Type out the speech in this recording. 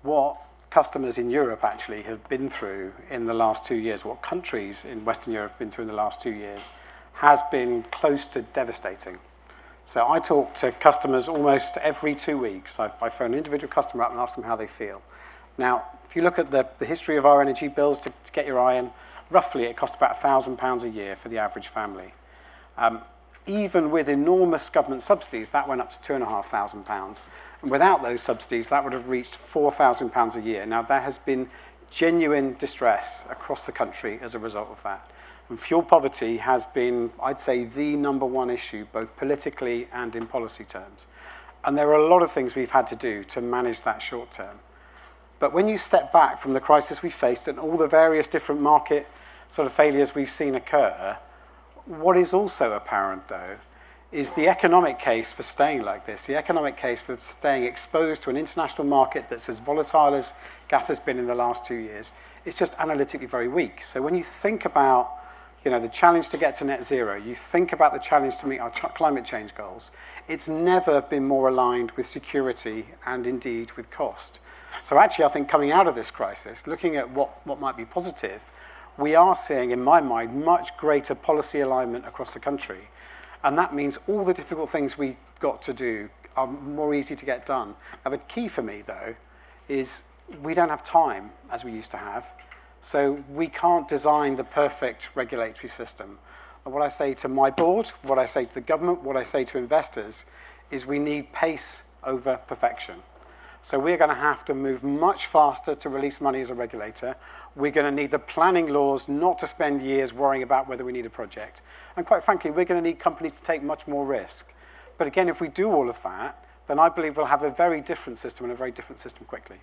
what customers in Europe actually have been through in the last 2 years, what countries in Western Europe have been through in the last 2 years, has been close to devastating. So I talk to customers almost every 2 weeks. I phone an individual customer up and ask them how they feel. Now, if you look at the history of our energy bills to get your eye on, roughly it costs about £1,000 a year for the average family. Even with enormous government subsidies, that went up to £2,500. And without those subsidies, that would have reached £4,000 a year. Now, there has been genuine distress across the country as a result of that. And fuel poverty has been, I'd say, the #1 issue, both politically and in policy terms. And there are a lot of things we've had to do to manage that short term. But when you step back from the crisis we faced and all the various different market sort of failures we've seen occur, what is also apparent, though, is the economic case for staying like this, the economic case for staying exposed to an international market that's as volatile as gas has been in the last 2 years, it's just analytically very weak. So when you think about the challenge to get to net zero, you think about the challenge to meet our climate change goals, it's never been more aligned with security and indeed with cost. So actually, I think coming out of this crisis, looking at what might be positive, we are seeing, in my mind, much greater policy alignment across the country. And that means all the difficult things we've got to do are more easy to get done. Now, the key for me, though, is we don't have time as we used to have. So we can't design the perfect regulatory system. And what I say to my board, what I say to the government, what I say to investors, is we need pace over perfection. So we're going to have to move much faster to release money as a regulator. We're going to need the planning laws not to spend years worrying about whether we need a project. And quite frankly, we're going to need companies to take much more risk. But again, if we do all of that, then I believe we'll have a very different system and a very different system quickly.